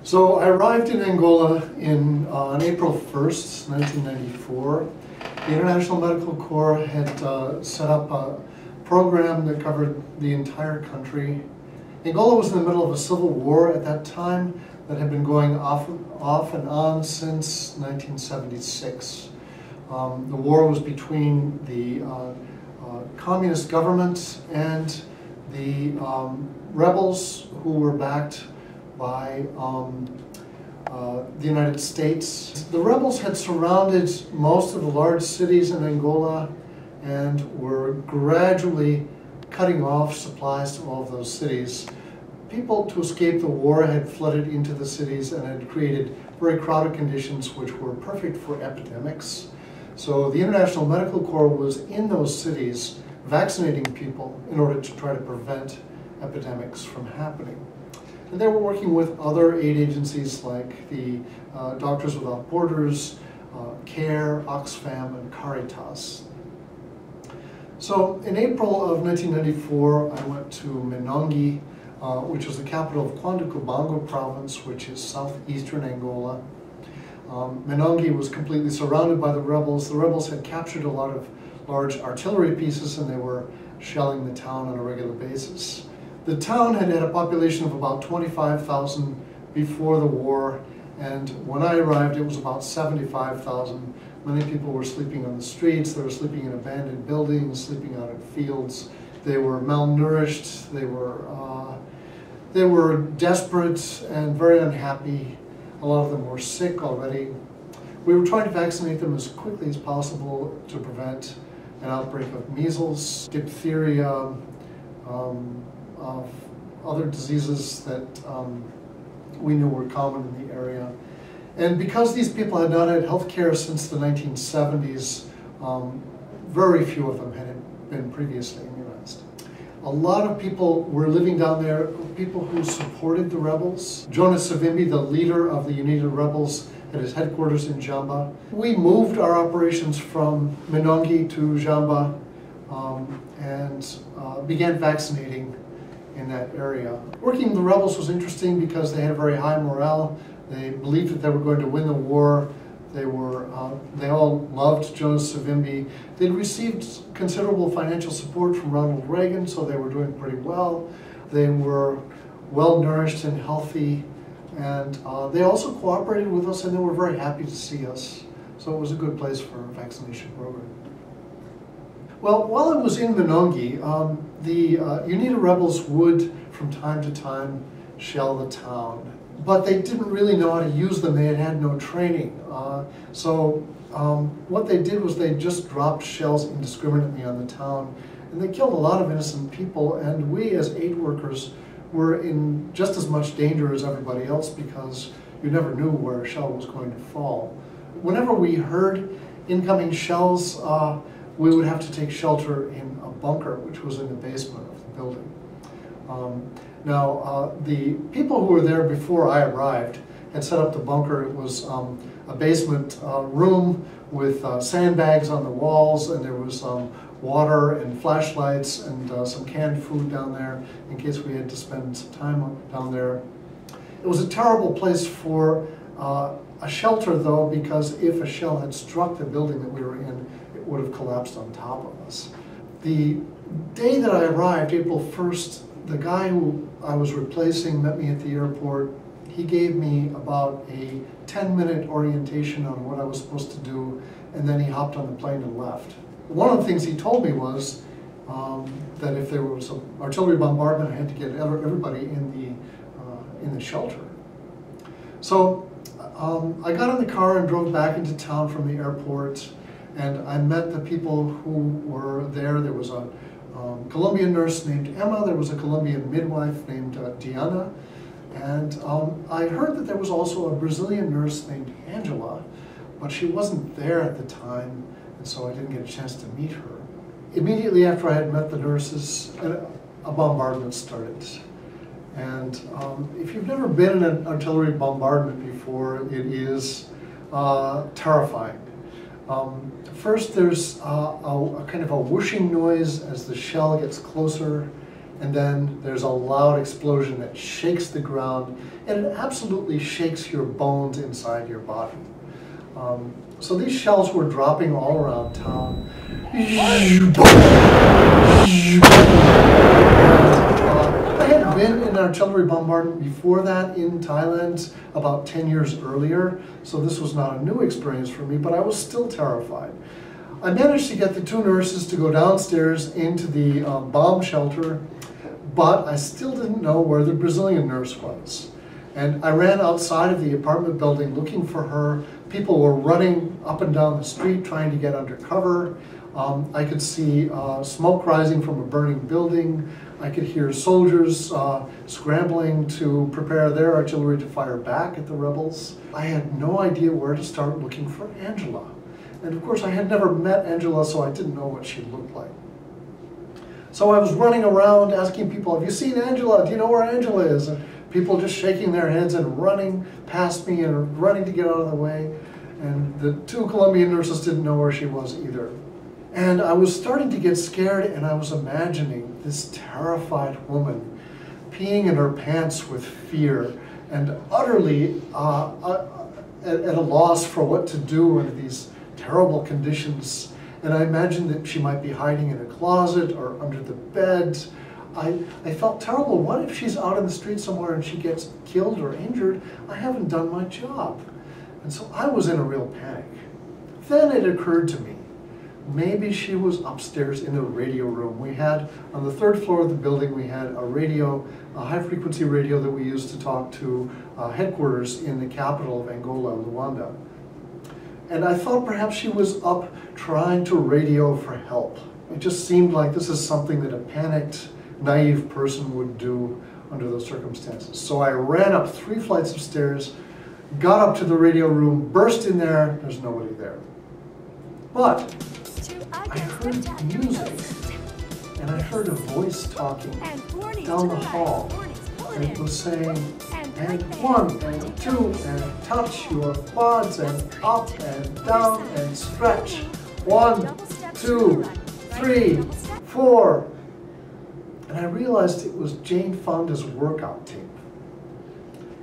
So I arrived in Angola on April 1st, 1994. The International Medical Corps had set up a program that covered the entire country. Angola was in the middle of a civil war at that time that had been going off and on since 1976. The war was between the communist government and the rebels who were backed by the United States. The rebels had surrounded most of the large cities in Angola and were gradually cutting off supplies to all of those cities. People, to escape the war, had flooded into the cities and had created very crowded conditions which were perfect for epidemics. So the International Medical Corps was in those cities vaccinating people in order to try to prevent epidemics from happening. And they were working with other aid agencies like the Doctors Without Borders, CARE, Oxfam, and Caritas. So in April of 1994, I went to Minongi, which was the capital of Cubango province, which is southeastern Angola. Minongi was completely surrounded by the rebels. The rebels had captured a lot of large artillery pieces and they were shelling the town on a regular basis. The town had a population of about 25,000 before the war, and when I arrived it was about 75,000. Many people were sleeping on the streets, they were sleeping in abandoned buildings, sleeping out in fields. They were malnourished, they were desperate and very unhappy. A lot of them were sick already. We were trying to vaccinate them as quickly as possible to prevent an outbreak of measles, diphtheria, of other diseases that we knew were common in the area. And because these people had not had health care since the 1970s, very few of them had been previously immunized. A lot of people were living down there, people who supported the rebels. Jonas Savimbi, the leader of the United Rebels, had his headquarters in Jamba. We moved our operations from Minongi to Jamba and began vaccinating in that area. Working with the rebels was interesting because they had a very high morale. They believed that they were going to win the war. They all loved Jonas Savimbi. They'd received considerable financial support from Ronald Reagan, so they were doing pretty well. They were well nourished and healthy, and they also cooperated with us and they were very happy to see us. So it was a good place for a vaccination program. Well, while I was in Minongi, the United Rebels would, from time to time, shell the town. But they didn't really know how to use them. They had had no training. So what they did was they just dropped shells indiscriminately on the town. And they killed a lot of innocent people. And we, as aid workers, were in just as much danger as everybody else because you never knew where a shell was going to fall. Whenever we heard incoming shells, we would have to take shelter in a bunker, which was in the basement of the building. The people who were there before I arrived had set up the bunker. It was a basement room with sandbags on the walls, and there was water and flashlights and some canned food down there in case we had to spend some time down there. It was a terrible place for a shelter, though, because if a shell had struck the building that we were in, it would have collapsed on top of us. The day that I arrived, April 1st, the guy who I was replacing met me at the airport. He gave me about a 10-minute orientation on what I was supposed to do, and then he hopped on the plane and left. One of the things he told me was that if there was an artillery bombardment, I had to get everybody in the shelter. So I got in the car and drove back into town from the airport, and I met the people who were there. There was a Colombian nurse named Emma, there was a Colombian midwife named Diana, and I heard that there was also a Brazilian nurse named Angela, but she wasn't there at the time, and so I didn't get a chance to meet her. Immediately after I had met the nurses, a bombardment started. And if you've never been in an artillery bombardment before, it is terrifying. First, there's a kind of a whooshing noise as the shell gets closer, and then there's a loud explosion that shakes the ground, and it absolutely shakes your bones inside your body. So these shells were dropping all around town. I had been in artillery bombardment before that in Thailand about 10 years earlier, so this was not a new experience for me, but I was still terrified. I managed to get the two nurses to go downstairs into the bomb shelter, but I still didn't know where the Brazilian nurse was. And I ran outside of the apartment building looking for her. People were running up and down the street trying to get under cover. I could see smoke rising from a burning building. I could hear soldiers scrambling to prepare their artillery to fire back at the rebels. I had no idea where to start looking for Angela. And of course I had never met Angela, so I didn't know what she looked like. So I was running around asking people, have you seen Angela? Do you know where Angela is? And people just shaking their heads and running past me and running to get out of the way. And the two Colombian nurses didn't know where she was either. And I was starting to get scared, and I was imagining this terrified woman peeing in her pants with fear and utterly at a loss for what to do under these terrible conditions. And I imagined that she might be hiding in a closet or under the bed. I felt terrible. What if she's out in the street somewhere and she gets killed or injured? I haven't done my job. And so I was in a real panic. Then it occurred to me, maybe she was upstairs in the radio room. We had, on the third floor of the building, we had a radio, a high-frequency radio that we used to talk to headquarters in the capital of Angola, Luanda. And I thought perhaps she was up trying to radio for help. It just seemed like this is something that a panicked, naive person would do under those circumstances. So I ran up 3 flights of stairs, got up to the radio room, burst in there, there's nobody there. But I heard music, and I heard a voice talking down the hall, and it was saying, and 1 and 2 and touch your quads and up and down and stretch. 1, 2, 3, 4. And I realized it was Jane Fonda's workout tape.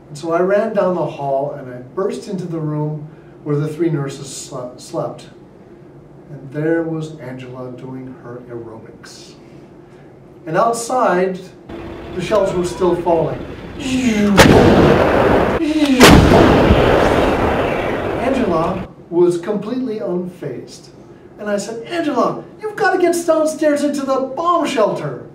And so I ran down the hall and I burst into the room where the 3 nurses slept. And there was Angela doing her aerobics. And outside, the shells were still falling. Angela was completely unfazed. And I said, Angela, you've got to get downstairs into the bomb shelter.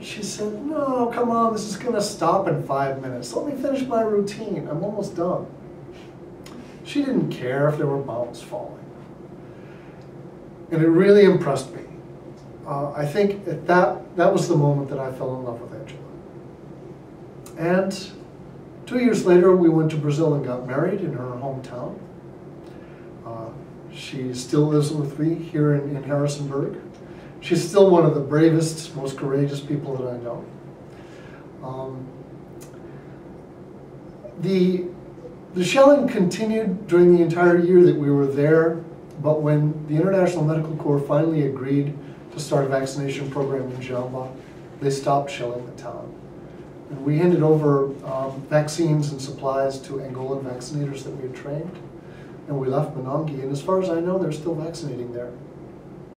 She said, no, come on, this is going to stop in 5 minutes. Let me finish my routine. I'm almost done. She didn't care if there were bombs falling. And it really impressed me. I think that was the moment that I fell in love with Angela. And 2 years later, we went to Brazil and got married in her hometown. She still lives with me here in Harrisonburg. She's still one of the bravest, most courageous people that I know. The shelling continued during the entire year that we were there, but when the International Medical Corps finally agreed to start a vaccination program in Jamba, they stopped shelling the town. And we handed over vaccines and supplies to Angolan vaccinators that we had trained, and we left Monongi, and as far as I know, they're still vaccinating there.